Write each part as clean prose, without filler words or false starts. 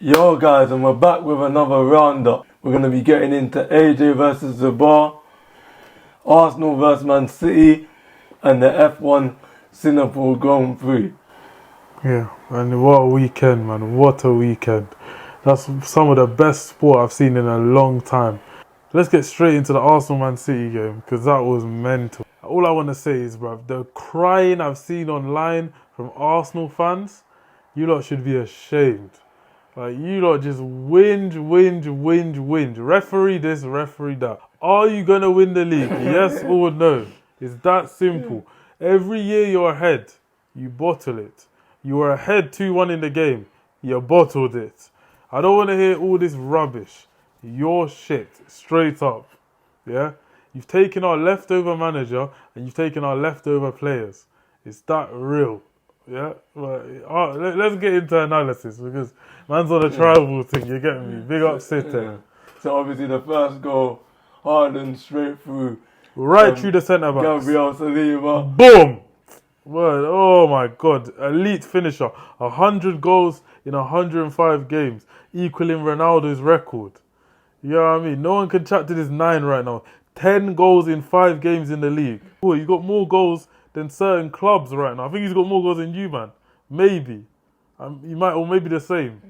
Yo guys, and we're back with another roundup. We're going to be getting into AJ versus Dubois, Arsenal versus Man City, and the F1 Singapore Grand Prix. Yeah, and what a weekend, man. What a weekend. That's some of the best sport I've seen in a long time. Let's get straight into the Arsenal Man City game, because that was mental. All I want to say is, bruv, the crying I've seen online from Arsenal fans, you lot should be ashamed. Like, you lot just whinge. Referee this, referee that. Are you going to win the league? Yes or no? It's that simple. Every year you're ahead, you bottle it. You were ahead 2-1 in the game, you bottled it. I don't want to hear all this rubbish. You're shit, straight up. Yeah? You've taken our leftover manager and you've taken our leftover players. It's that real. Yeah, but let's get into analysis because man's on a tribal thing. You get me? Big up City. Yeah. So obviously the first goal, Harden straight through, right through the centre backs. Gabriel Saliba. Boom! Word. Oh my God! Elite finisher. 100 goals in 105 games, equaling Ronaldo's record. You know what I mean? No one can chat to this 9 right now. 10 goals in 5 games in the league. Oh, he's got more goals than certain clubs right now. I think he's got more goals than you, man. Maybe. He might, or maybe the same.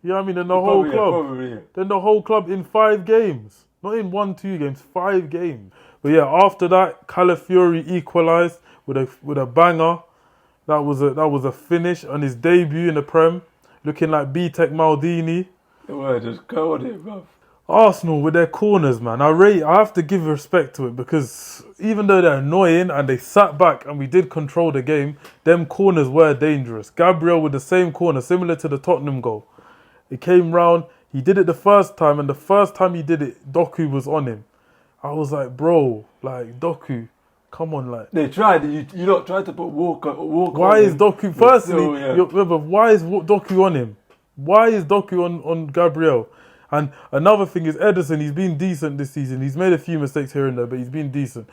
You know what I mean? Than the whole club. Probably. Than the whole club in 5 games. Not in 1-2 games, 5 games. But yeah, after that, Calafiori equalised with a banger. That was a finish on his debut in the Prem. Looking like B-Tech Maldini. They were just cold it, bro. Arsenal with their corners, man. I have to give respect to it because even though they're annoying and they sat back and we did control the game, them corners were dangerous. Gabriel with the same corner, similar to the Tottenham goal. It came round, he did it the first time, and the first time he did it, Doku was on him. I was like, bro, like, Doku, come on, like. They tried, you lot tried to put Walker why is Doku, firstly, but why is Doku on him? Why is Doku on Gabriel? And another thing is Ederson, he's been decent this season. He's made a few mistakes here and there, but he's been decent.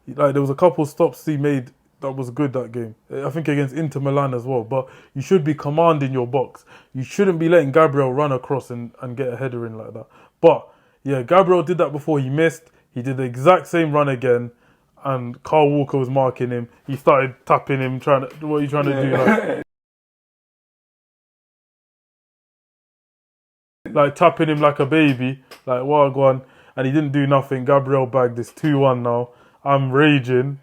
Like, there was a couple stops he made that was good that game. I think against Inter Milan as well. But you should be commanding your box. You shouldn't be letting Gabriel run across and get a header in like that. But, yeah, Gabriel did that before. He missed. He did the exact same run again. And Carl Walker was marking him. He started tapping him, what are you trying to do? Like tapping him like a baby, like what go on, and he didn't do nothing. Gabriel bagged this 2-1 now. I'm raging.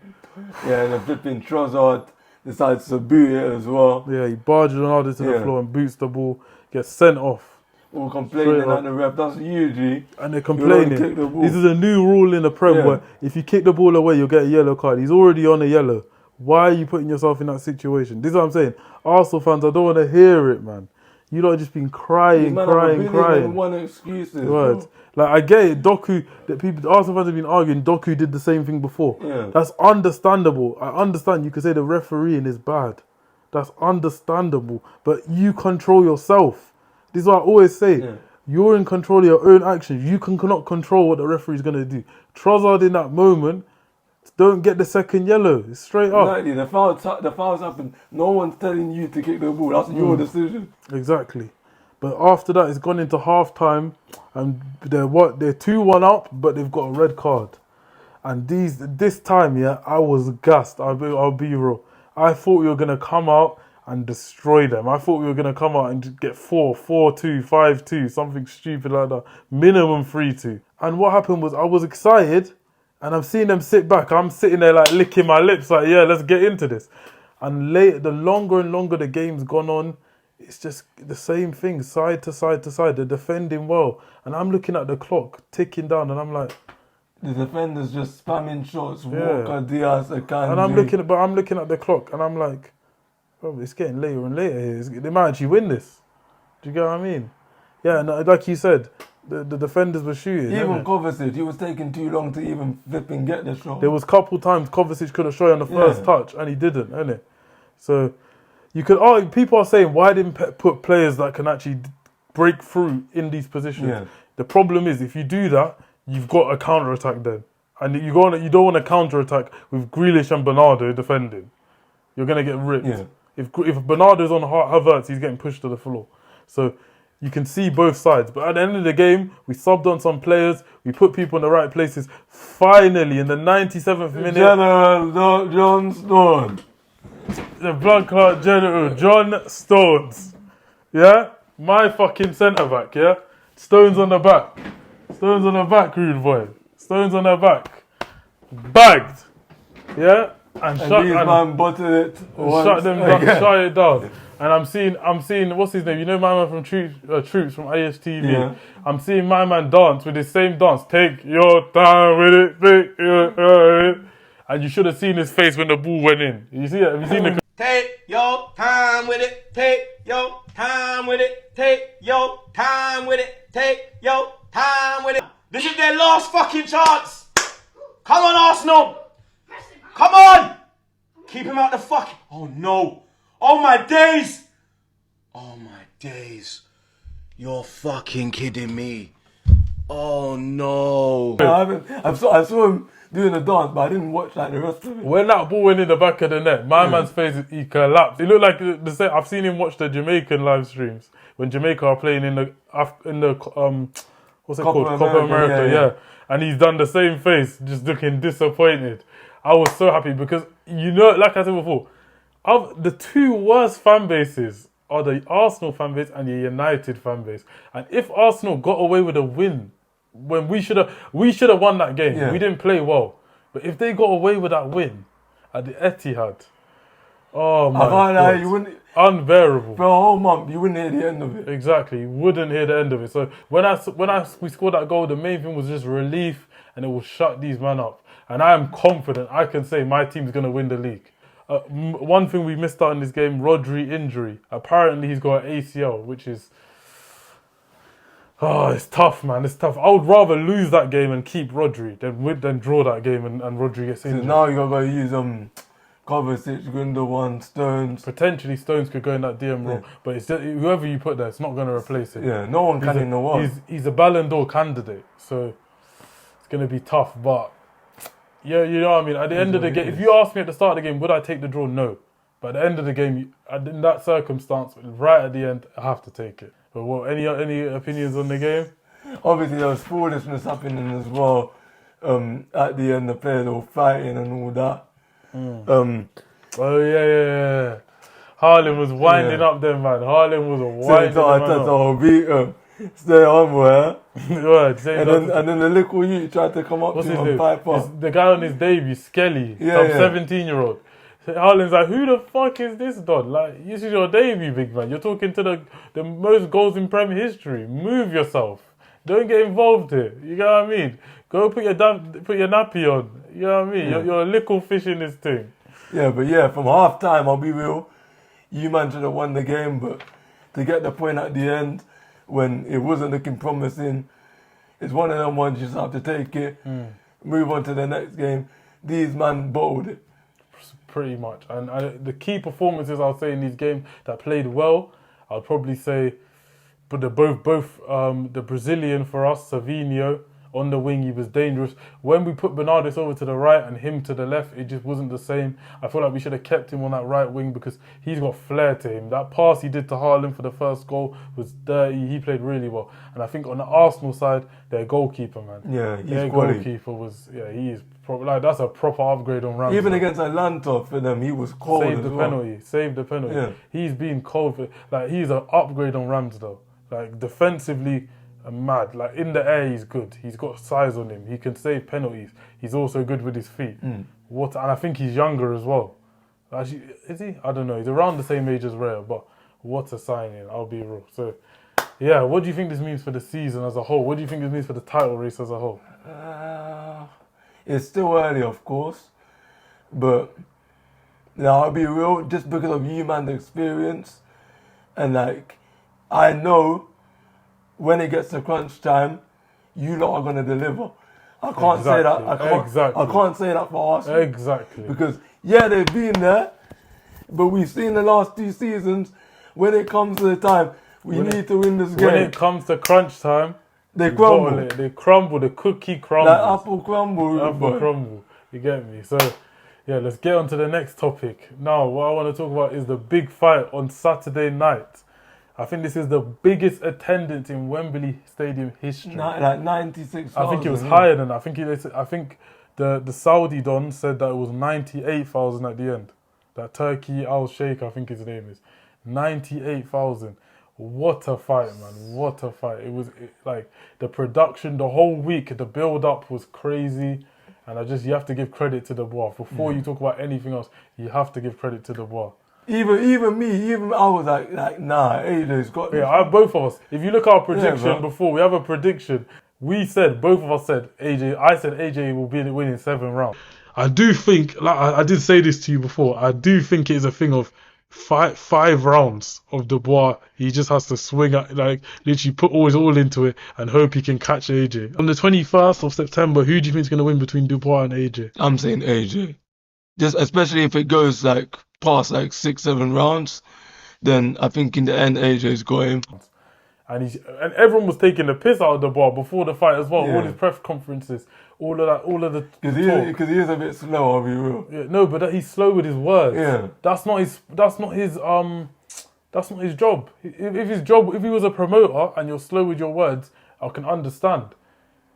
Yeah, and the flipping Trossard decides to boot it as well. Yeah, he barges Ronaldo to the floor and boots the ball, gets sent off. All complaining at the ref, that's usually. And they're complaining. This is a new rule in the Prem where if you kick the ball away, you'll get a yellow card. He's already on a yellow. Why are you putting yourself in that situation? This is what I'm saying. Arsenal fans, I don't want to hear it, man. You lot have just been crying. One excuses. Words. Like, I get it, Doku, that people, Arsenal fans have been arguing, Doku did the same thing before. Yeah. That's understandable. I understand you could say the refereeing is bad. That's understandable. But you control yourself. This is what I always say. Yeah. You're in control of your own actions. You cannot control what the referee's going to do. Trossard in that moment, don't get the second yellow. It's straight up. Exactly. The fouls happen. No one's telling you to kick the ball. That's your decision. Exactly. But after that, it's gone into half time, and they're 2-1 up, but they've got a red card. And this time, I was gassed. I'll be real. I thought we were gonna come out and destroy them. I thought we were gonna come out and get 4-2, 5-2, something stupid like that. Minimum 3-2. And what happened was I was excited. And I'm seeing them sit back. I'm sitting there like licking my lips like, yeah, let's get into this. And the longer and longer the game's gone on, it's just the same thing, side to side to side. They're defending well. And I'm looking at the clock ticking down and I'm like... The defenders just spamming shots, Walker, Diaz, Akanji. And I'm looking at the clock and I'm like, oh, it's getting later and later here. They might actually win this. Do you get what I mean? Yeah, and like you said... The defenders were shooting. Even Kovacic, he was taking too long to even flipping get the shot. There was a couple times Kovacic could have shot on the first touch and he didn't, innit? So you could argue, people are saying, why didn't Pep put players that can actually break through in these positions? Yeah. The problem is, if you do that, you've got a counter-attack then. And you don't want to counter-attack with Grealish and Bernardo defending. You're going to get ripped. Yeah. If Bernardo's on Havertz, he's getting pushed to the floor. So you can see both sides. But at the end of the game, we subbed on some players. We put people in the right places. Finally, in the 97th minute, General John Stone. the blood clot general, John Stones. Yeah? My fucking centre-back, yeah? Stones on the back. Stones on the back, rude boy. Stones on the back. Bagged. Yeah? And These man butted it. Shut them down, shut it down. And I'm seeing, what's his name? You know my man from Troops from ISTV? Yeah. I'm seeing my man dance with his same dance. Take your time with it, take your time with it. And you should have seen his face when the ball went in. You see it? Have you seen the... Take your time with it, take your time with it, take your time with it, take your time with it. This is their last fucking chance. Come on, Arsenal. Come on. Keep him out the fucking... Oh, no. Oh, my days. Oh, my days. You're fucking kidding me. Oh, no. I saw him doing the dance, but I didn't watch like the rest of it. When that ball went in the back of the net, my man's face, he collapsed. It looked like the same. I've seen him watch the Jamaican live streams when Jamaica are playing in the what's it called? Copa America, yeah. And he's done the same face, just looking disappointed. I was so happy because, you know, like I said before, of the two worst fan bases are the Arsenal fan base and the United fan base. And if Arsenal got away with a win, when we should have won that game. Yeah. We didn't play well. But if they got away with that win at the Etihad, oh my God, you wouldn't, unbearable. for a whole month, you wouldn't hear the end of it. Exactly, you wouldn't hear the end of it. So when we scored that goal, the main thing was just relief, and it will shut these men up. And I am confident I can say my team's going to win the league. One thing we missed out in this game, Rodri injury. Apparently he's got an ACL, which is... Oh, it's tough, man. It's tough. I would rather lose that game and keep Rodri than draw that game and Rodri gets injured. So now you got to use Kovacic, Gundogan, Stones. Potentially Stones could go in that DM role, but it's just, whoever you put there, it's not going to replace him. Yeah, no one can in the world. He's a Ballon d'Or candidate, so it's going to be tough. But yeah, you know what I mean. At the end of the game, if you asked me at the start of the game, would I take the draw? No. But at the end of the game, in that circumstance, right at the end, I have to take it. But what? Any opinions on the game? Obviously, there was foolishness happening as well. At the end, the players were fighting and all that. Oh yeah. Haaland was winding up them, man. Haaland was winding them beat him. Stay on, boy. and then the little youth tried to come up to him and pipe up. The guy on his debut, Skelly, some 17-year-old. Haaland's like, who the fuck is this dog? Like, this is your debut, big man. You're talking to the most goals in Premier history. Move yourself. Don't get involved here. You know what I mean? Go put your nappy on. You know what I mean? You're a little fish in this thing. Yeah, but yeah, from half time, I'll be real. You man should have won the game, but to get the point at the end when it wasn't looking promising, it's one of them ones you just have to take it, move on to the next game. These man bottled it. Pretty much. And the key performances I'll say in these games that played well, I'll probably say, but both the Brazilian for us, Savinho, on the wing, he was dangerous. When we put Bernardes over to the right and him to the left, it just wasn't the same. I feel like we should have kept him on that right wing because he's got flair to him. That pass he did to Haaland for the first goal was dirty. He played really well. And I think on the Arsenal side, their goalkeeper, man. Yeah, he's their goalkeeper was, he is that's a proper upgrade on Ramsey. Even against Atlanta for them, he was cold. Saved the penalty. Yeah. He's been cold. He's an upgrade on Ramsdale. Like, defensively, mad. Like, in the air, he's good. He's got size on him. He can save penalties. He's also good with his feet. And I think he's younger as well. Actually, is he? I don't know. He's around the same age as Raya, but what a signing. I'll be real. So, yeah, what do you think this means for the season as a whole? What do you think this means for the title race as a whole? It's still early, of course, but I'll be real, just because of you, man, the experience, and like, I know when it gets to crunch time, you lot are gonna deliver. I can't say that. I can't say that for Arsenal. Exactly. Because they've been there, but we've seen the last 2 seasons. When it comes to the time, we need to win this game. When it comes to crunch time, they crumble. They crumble. The cookie crumbles. Like apple crumble. Apple crumble. You get me? So, yeah, let's get on to the next topic. Now, what I want to talk about is the big fight on Saturday night. I think this is the biggest attendance in Wembley Stadium history. Like 96,000. I think it was higher than that. I think the Saudi Don said that it was 98,000 at the end. That Turkey Al Sheikh, I think his name is. 98,000. What a fight, man. What a fight. It was like the production, the whole week, the build-up was crazy. And you have to give credit to Dubois. Before you talk about anything else, you have to give credit to Dubois. Even me, I was like, nah, AJ's got this. Yeah, both of us. If you look at our prediction before, we have a prediction. Both of us said AJ. I said AJ will be winning 7 rounds. I do think, like I did say this to you before, I do think it is a thing of five rounds of Dubois. He just has to swing at, like, literally put all into it and hope he can catch AJ. On the 21st of September, who do you think is going to win between Dubois and AJ? I'm saying AJ. Just especially if it goes like past like 6-7 rounds, then I think in the end AJ's got him. And everyone was taking the piss out of Dubois before the fight as well. Yeah. All his press conferences, all of the Because he is a bit slow, I'll be real. Yeah, no, but he's slow with his words. Yeah. That's not his job. If he was a promoter and you're slow with your words, I can understand.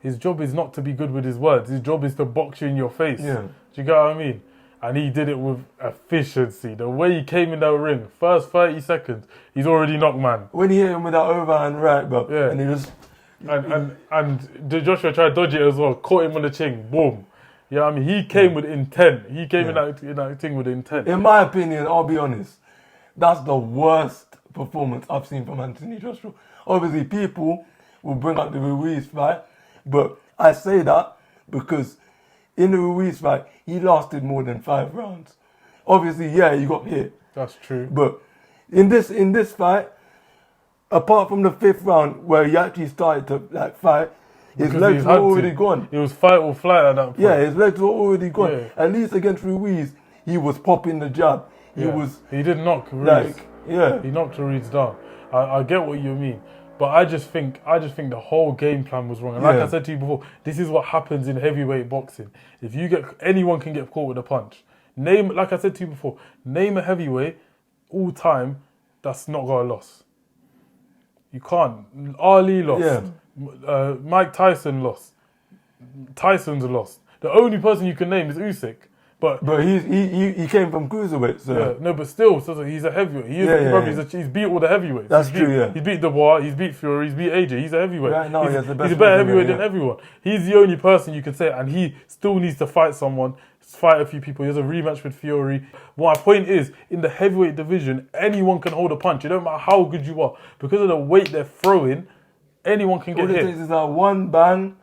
His job is not to be good with his words. His job is to box you in your face. Yeah. Do you get what I mean? And he did it with efficiency. The way he came in that ring, first 30 seconds, he's already knocked man. When he hit him with that overhand right, bro, Yeah. and he just... And Joshua tried to dodge it as well, caught him on the chin, boom. You know what I mean? He came with intent. He came in that thing with intent. In my opinion, I'll be honest, that's the worst performance I've seen from Anthony Joshua. Obviously, people will bring up the Ruiz fight, but I say that because in the Ruiz fight, he lasted more than 5 rounds. Obviously, yeah, he got hit. That's true. But in this fight, apart from the 5th round where he actually started to fight, his legs were already gone. It was fight or flight at that point. Yeah, his legs were already gone. Yeah. At least against Ruiz, he was popping the jab. He did knock Ruiz. He knocked Ruiz down. I get what you mean. But I just think the whole game plan was wrong. And like I said to you before, this is what happens in heavyweight boxing. If anyone can get caught with a punch. Like I said to you before, name a heavyweight all time that's not got a loss. You can't. Ali lost. Yeah. Mike Tyson lost. Tyson's lost. The only person you can name is Usyk. But he came from cruiserweight, so... Yeah, no, but still, he's a heavyweight. He's beat all the heavyweights. That's true, yeah. He's beat Dubois, he's beat Fury, he's beat AJ. He's a heavyweight. Right now, he's the best. He's a better heavyweight than everyone. He's the only person you can say, and he still needs to fight someone, fight a few people. He has a rematch with Fury. My point is, in the heavyweight division, anyone can hold a punch. It don't matter how good you are. Because of the weight they're throwing, anyone can get hit. All it takes is that one bang,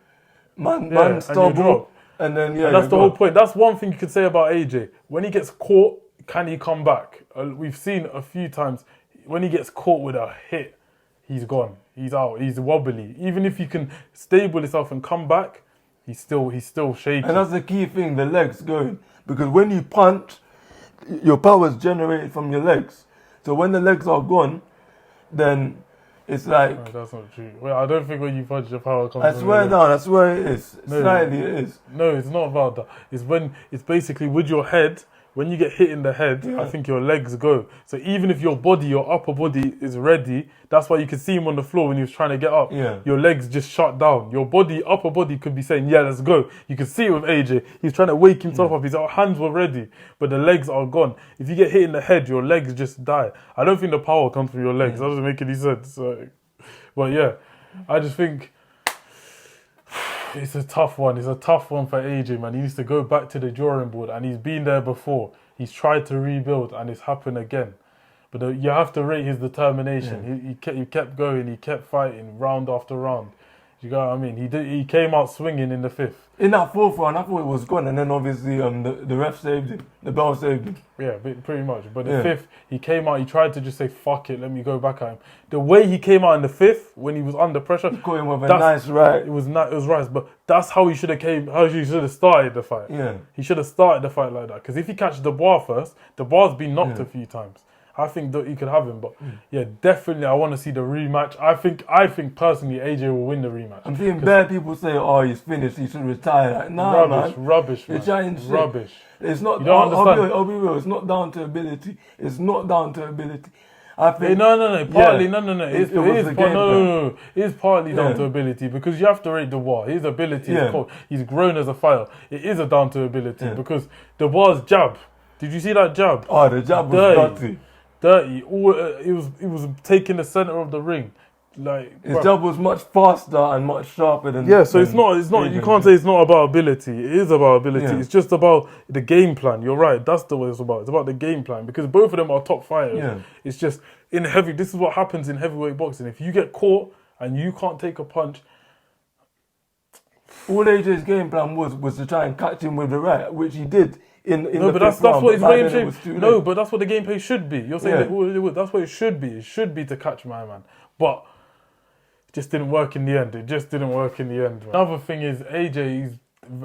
man stumble. And then, and that's the whole point. That's one thing you could say about AJ. When he gets caught, can he come back? We've seen a few times, when he gets caught with a hit, he's gone. He's out. He's wobbly. Even if he can stable himself and come back, he's still shaky. And that's the key thing, the legs going. Because when you punch, your power is generated from your legs. So when the legs are gone, then it's like... No, that's not true. Well, I don't think when you punch, your power comes I swear down, that's where it is. Slightly it is. No, it's not about that. It's basically with your head, when you get hit in the head, I think your legs go. So even if your upper body is ready, that's why you could see him on the floor when he was trying to get up. Yeah. Your legs just shut down. Your upper body could be saying, yeah, let's go. You can see it with AJ. He's trying to wake himself up. His hands were ready, but the legs are gone. If you get hit in the head, your legs just die. I don't think the power comes from your legs. That doesn't make any sense. But yeah, I just think it's a tough one. It's a tough one for AJ, man. He needs to go back to the drawing board, and he's been there before. He's tried to rebuild, and it's happened again. But you have to rate his determination. Yeah. He kept going. He kept fighting round after round. You know what I mean? He came out swinging in the 5th. In that 4th round, I thought it was gone, and then obviously the ref saved him. The bell saved him. Yeah, pretty much. But the 5th, he came out. He tried to just say, "Fuck it, let me go back at him." The way he came out in the 5th, when he was under pressure, he caught him with a nice right. It was right, but that's how he should have started the fight. Yeah, he should have started the fight like that. Because if he catches Dubois first, Dubois been knocked a few times. I think that he could have him, but yeah, definitely I want to see the rematch. I think personally AJ will win the rematch. I'm seeing bad people say, "Oh, he's finished. He should retire." Like, nah, rubbish, man. You're chatting shit. Rubbish. It's not. You don't understand. I'll be real. It's not down to ability. It's not down to ability. I think Partly, yeah, no. It was the game plan. No. It is partly down Yeah. to ability because you have to rate Dubois. His ability Yeah. is cold. He's grown as a fighter. It is a down to ability Yeah. because Dubois' jab. Did you see that jab? Oh, the jab was Dirty. It was taking the center of the ring. Like his jab was much faster and much sharper than. yeah, so than it's not. You Adrian's. can't say it's not about ability. It is about ability. Yeah. It's just about the game plan. You're right. That's the way it's about. It's about the game plan because both of them are top fighters. Yeah. It's just in heavy. This is what happens in heavyweight boxing. If you get caught and you can't take a punch, All AJ's game plan was to try and catch him with the right, which he did in no, the but that's fifth round, what his but by game then it was too should. late. No, but that's what the game play should be. You're saying Yeah. that's what it should be. It should be to catch my man, but it just didn't work in the end. It just didn't work in the end. Man. Another thing is AJ. He's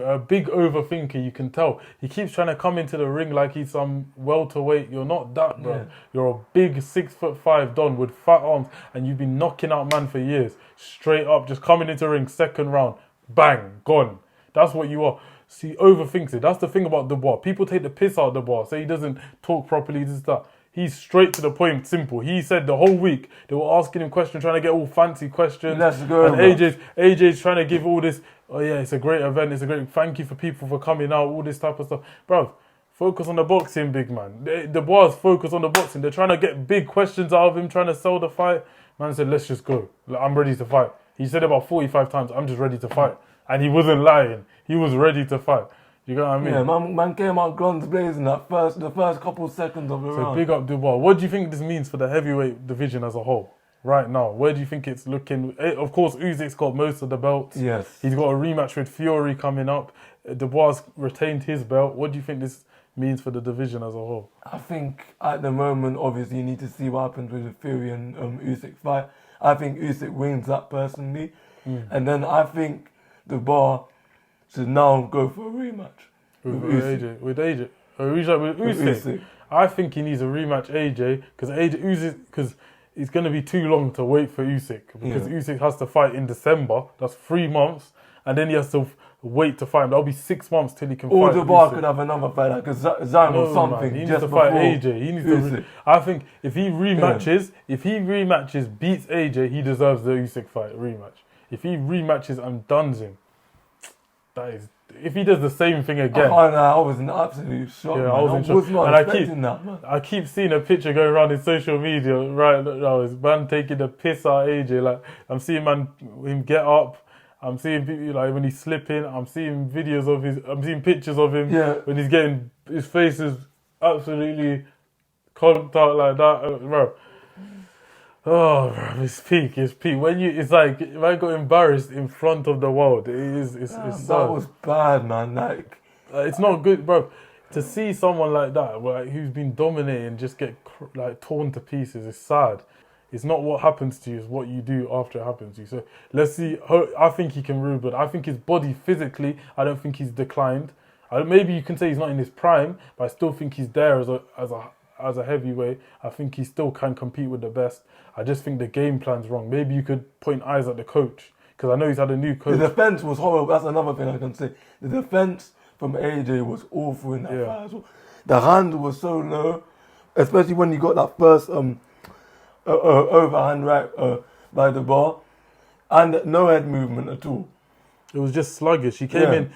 a big overthinker. You can tell. He keeps trying to come into the ring like he's some welterweight. You're not that, bro. Yeah. You're a big 6'5" don with fat arms, and you've been knocking out man for years. Straight up, just coming into the ring, second round, bang, gone. That's what you are. See, he overthinks it. That's the thing about Dubois. People take the piss out of Dubois, say he doesn't talk properly, this, that. He's straight to the point, simple. He said the whole week they were asking him questions, trying to get all fancy questions. Let's go, and bro. AJ's trying to give all this, oh yeah, it's a great event, it's a great, thank you for people for coming out, all this type of stuff. Bruv, focus on the boxing, big man. Dubois focus on the boxing. They're trying to get big questions out of him, trying to sell the fight. Man said, let's just go. Like, I'm ready to fight. He said about 45 times, I'm just ready to fight. And he wasn't lying. He was ready to fight. You know what I mean? Yeah, man came out guns blazing the first couple seconds of the So round. big up Dubois. What do you think this means for the heavyweight division as a whole right now? Where do you think it's looking? Of course, Usyk's got most of the belts. Yes. He's got a rematch with Fury coming up. Dubois retained his belt. What do you think this means for the division as a whole? I think at the moment, obviously, you need to see what happens with the Fury and Usyk fight. I think Usyk wins that personally. And then I think Dubois should now go for a rematch. With AJ. With AJ. A rematch with Usyk. I think he needs a rematch AJ because it's going to be too long to wait for Usyk because Usyk has to fight in December. That's 3 months, and then he has to wait to fight him. That'll be 6 months till he can Or fight. Dubois Usyk. could have another fight like a Zan or something. Man, he needs just to fight before AJ. He needs Usyk. I think if he rematches, beats AJ, he deserves the Usyk fight rematch. If he rematches and duns him, that is. If he does the same thing again, I was in absolute shock. yeah, Man. I was in shock. was not And expecting that, man. I keep seeing a picture going around in social media right now. Is man taking the piss out of AJ? Like I'm seeing him get up. I'm seeing people like when he's slipping. I'm seeing videos of I'm seeing pictures of him when he's getting his face is absolutely conked out like that, bro. Oh, bro, it's peak. It's like if I got embarrassed in front of the world, it's That sad. was bad, man. Like, It's not good, bro. To see someone like that, like, who's been dominating, just get like torn to pieces, it's sad. It's not what happens to you, it's what you do after it happens to you. So let's see. I think he can rule, but I think his body physically, I don't think he's declined. Maybe you can say he's not in his prime, but I still think he's there as a heavyweight. I think he still can compete with the best. I just think the game plan's wrong. Maybe you could point eyes at the coach, because I know he's had a new coach. the defense was horrible. That's another thing I can say. The defense from AJ was awful in that fight as well. The hand was so low, especially when he got that first overhand right by the bar, and no head movement at all. It was just sluggish. He came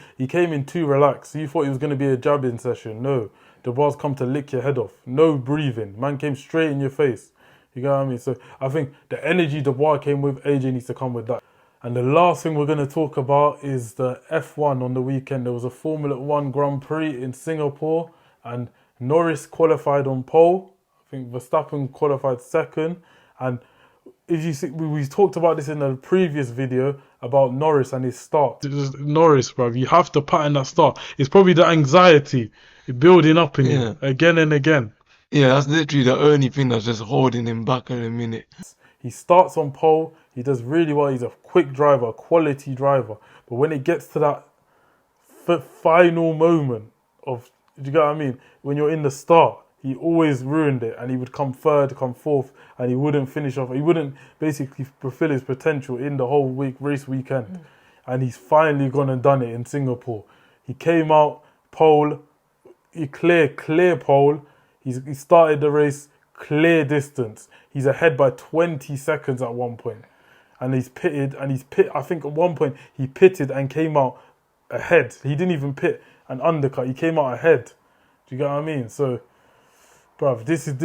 in too relaxed. You thought it was going to be a jabbing session. No. Dubois come to lick your head off. No breathing. Man came straight in your face. You know what I mean? So I think the energy Dubois came with, AJ needs to come with that. And the last thing we're going to talk about is the F1 on the weekend. There was a Formula 1 Grand Prix in Singapore and Norris qualified on pole. I think Verstappen qualified second. And if you see, we talked about this in the previous video about Norris and his start. Norris, bro, you have to pattern that start. It's probably the anxiety building up in him again and again. Yeah, that's literally the only thing that's just holding him back at a minute. He starts on pole. He does really well. He's a quick driver, a quality driver. But when it gets to that final moment of, do you get what I mean? When you're in the start, he always ruined it, and he would come third, come fourth, and he wouldn't finish off. He wouldn't basically fulfill his potential in the whole race weekend. And he's finally gone and done it in Singapore. He came out pole, he clear pole. He started the race clear distance. He's ahead by 20 seconds at one point. And he's pitted, I think at one point he pitted and came out ahead. He didn't even pit and undercut. He came out ahead. Do you get what I mean? So, bruv, this is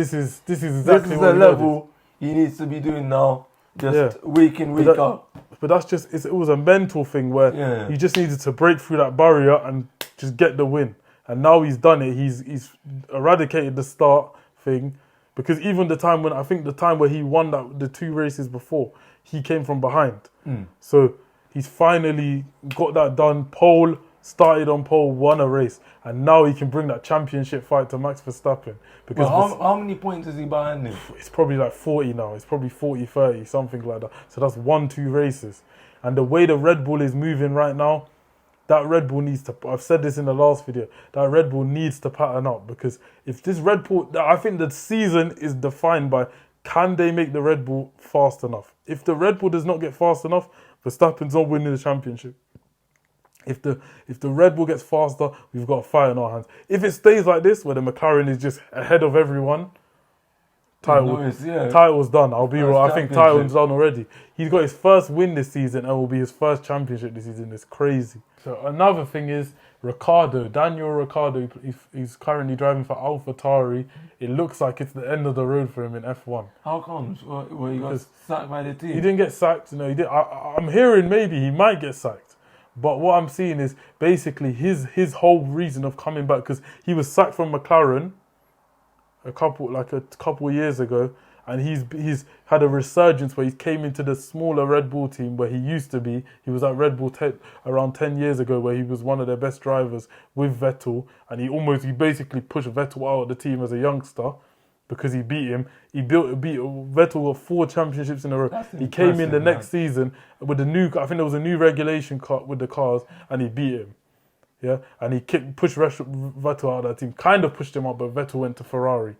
exactly what the level he needs to be doing now, just week in, week out. But that's just, it was a mental thing where he just needed to break through that barrier and just get the win. And now he's done it. He's eradicated the start thing. Because even the time where he won the 2 races before, he came from behind. So he's finally got that done. Started on pole, won a race. And now he can bring that championship fight to Max Verstappen. Because how many points is he behind him? It's probably like 40 now. It's probably 40, 30, something like that. So that's 1-2 races. And the way the Red Bull is moving right now, that Red Bull needs to, I've said this in the last video, that Red Bull needs to pattern up. Because if this Red Bull, I think the season is defined by, can they make the Red Bull fast enough? If the Red Bull does not get fast enough, Verstappen's not winning the championship. If the Red Bull gets faster, we've got a fight in our hands. If it stays like this, where the McLaren is just ahead of everyone, title's done. I'll be real. I think title's done already. He's got his first win this season and will be his first championship this season. It's crazy. So another thing is Daniel Riccardo. He's currently driving for AlphaTauri. It looks like it's the end of the road for him in F1. How comes? Well, he got sacked by the team. He didn't get sacked. No, he did. I'm hearing maybe he might get sacked. But what I'm seeing is basically his whole reason of coming back, because he was sacked from McLaren a couple of years ago, and he's had a resurgence where he came into the smaller Red Bull team where he used to be. He was at Red Bull around 10 years ago, where he was one of their best drivers with Vettel, and he basically pushed Vettel out of the team as a youngster because he beat him. He beat Vettel with 4 championships in a row. He came in the next season with I think there was a new regulation car with the cars, and he beat him. Yeah, and he pushed Vettel out of that team. Kind of pushed him out, but Vettel went to Ferrari.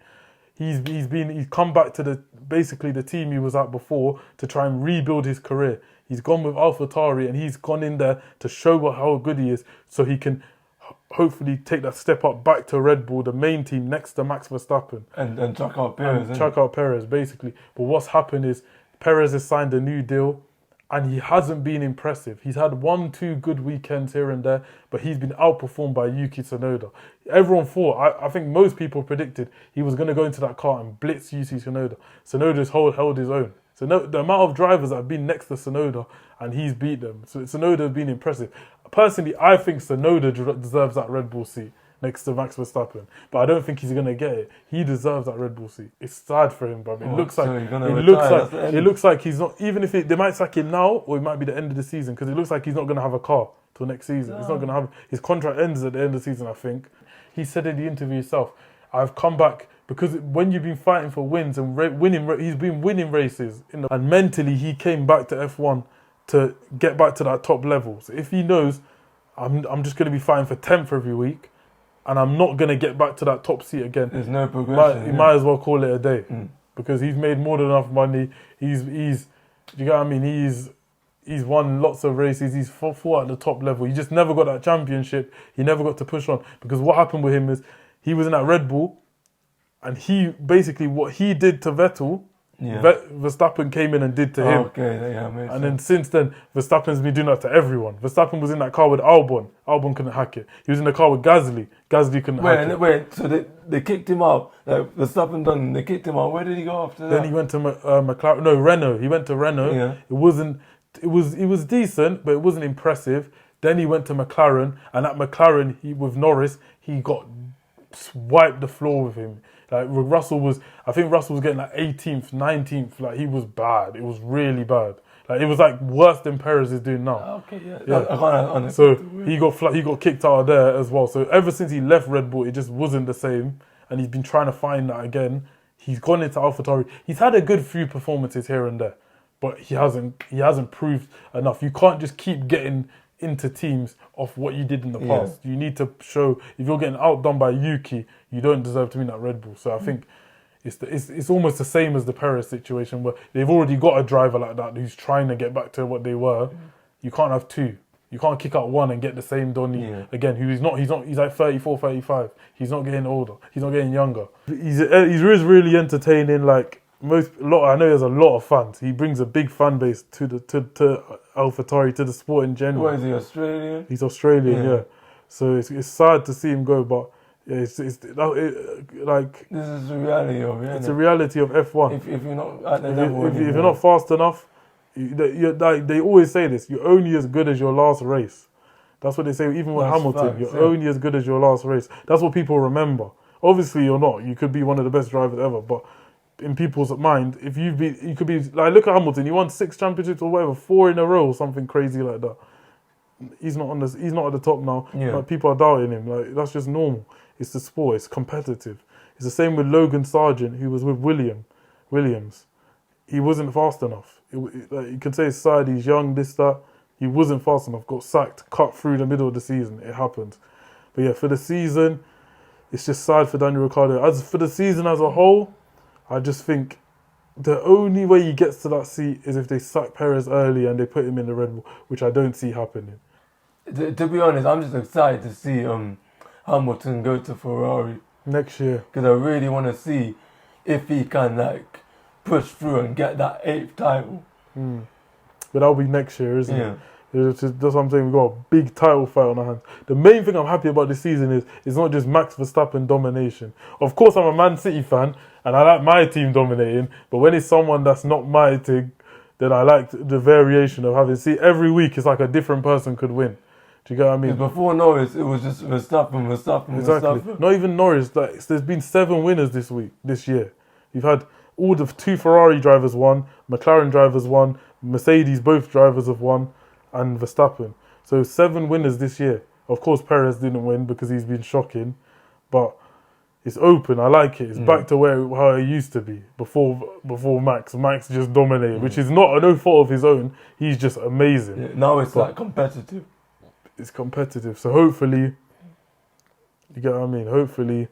He's come back to the team he was at before to try and rebuild his career. He's gone with AlphaTauri, and he's gone in there to show how good he is, so he can hopefully take that step up back to Red Bull, the main team next to Max Verstappen. And chuck out Perez. Chuck out Perez, basically. But what's happened is Perez has signed a new deal, and he hasn't been impressive. He's had 1-2 good weekends here and there, but he's been outperformed by Yuki Tsunoda. Everyone thought, I think most people predicted he was going to go into that car and blitz Yuki Tsunoda. Tsunoda's held his own. So the amount of drivers that have been next to Tsunoda, and he's beat them. So Tsunoda has been impressive. Personally, I think Tsunoda deserves that Red Bull seat next to Max Verstappen, but I don't think he's going to get it. He deserves that Red Bull seat. It's sad for him, bro. It looks like he's not, even if they might sack him now, or it might be the end of the season, because it looks like he's not going to have a car till next season. It's not going to have, his contract ends at the end of the season, I think. He said in the interview himself, I've come back because when you've been fighting for wins and he's been winning races, and mentally he came back to F1 to get back to that top level. So if he knows, I'm just going to be fighting for 10th every week, and I'm not going to get back to that top seat again, there's no progression. He might as well call it a day, because he's made more than enough money. He's you get what I mean? He's won lots of races. He's fought at the top level. He just never got that championship. He never got to push on, because what happened with him is he was in that Red Bull, and he basically, what he did to Vettel, Verstappen came in and did to him. Okay, and then since then, Verstappen's been doing that to everyone. Verstappen was in that car with Albon. Albon couldn't hack it. He was in the car with Gasly. Gasly couldn't hack it. Wait, so they kicked him out. Like, Verstappen done, they kicked him out. Where did he go after that? Then he went to McLaren. No, Renault. He went to Renault. Yeah. It was decent, but it wasn't impressive. Then he went to McLaren, and at McLaren, with Norris, he got wiped the floor with him. Like I think Russell was getting like 18th, 19th. Like, he was bad. It was really bad. Like, it was like worse than Perez is doing now. Okay, yeah. So he got kicked out of there as well. So ever since he left Red Bull, it just wasn't the same, and he's been trying to find that again. He's gone into AlphaTauri. He's had a good few performances here and there, but he hasn't proved enough. You can't just keep getting into teams off what you did in the past. You need to show, if you're getting outdone by Yuki, you don't deserve to be in that Red Bull. So I think it's almost the same as the Perez situation, where they've already got a driver like that who's trying to get back to what they were. You can't have two. You can't kick out one and get the same Donny again. He's like 34, 35. He's not getting older. He's not getting younger. He's really entertaining. Like I know he has a lot of fans. He brings a big fan base to AlphaTauri, to the sport in general. What is he, Australian? He's Australian, yeah. So it's sad to see him go, but it's like this is the reality of it. It's a reality of F1. If you're not at the level, if you're not fast enough, they always say this. You're only as good as your last race. That's what they say. Even with Hamilton, you're only as good as your last race. That's what people remember. Obviously, you're not. You could be one of the best drivers ever, but in people's mind, if you could be like, look at Hamilton. He won 6 championships or whatever, 4 in a row, or something crazy like that. He's not at the top now. Yeah. Like, people are doubting him. Like, that's just normal. It's the sport. It's competitive. It's the same with Logan Sargent, who was with Williams. He wasn't fast enough. Like, you can say his side, he's young, this, that. He wasn't fast enough. Got sacked, cut through the middle of the season. It happened. But yeah, for the season, it's just sad for Daniel Ricciardo. As for the season as a whole, I just think the only way he gets to that seat is if they sack Perez early and they put him in the Red Bull, which I don't see happening. To be honest, I'm just excited to see Hamilton go to Ferrari next year, because I really want to see if he can like push through and get that 8th title. But that'll be next year, isn't it? That's what I'm saying. We've got a big title fight on our hands. The main thing I'm happy about this season is it's not just Max Verstappen domination. Of course, I'm a Man City fan and I like my team dominating. But when it's someone that's not my team, then I like the variation of having. See, every week it's like a different person could win. Do you get what I mean? Before Norris, it was just Verstappen. Exactly. Not even Norris. Like, there's been 7 winners this year. You've had all the 2 Ferrari drivers won, McLaren drivers won, Mercedes both drivers have won, and Verstappen. So 7 winners this year. Of course, Perez didn't win because he's been shocking, but it's open. I like it. It's back to how it used to be before Max. Max just dominated, which is no fault of his own. He's just amazing. Yeah, now it's like competitive. It's competitive. So hopefully, you get what I mean? Hopefully,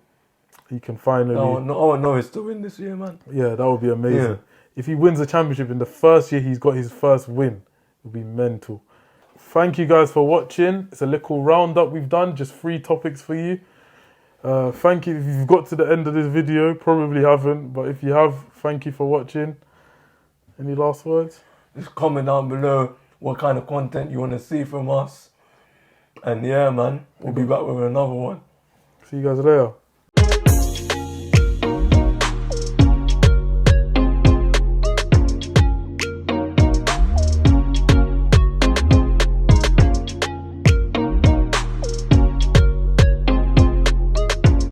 he can finally... I want Norris to win this year, man. Yeah, that would be amazing. Yeah. If he wins the championship in the first year he's got his first win, it would be mental. Thank you guys for watching. It's a little roundup we've done, just 3 topics for you. Thank you if you've got to the end of this video. Probably haven't, but if you have, thank you for watching. Any last words? Just comment down below what kind of content you want to see from us. And yeah, man, we'll be back with another one. See you guys later.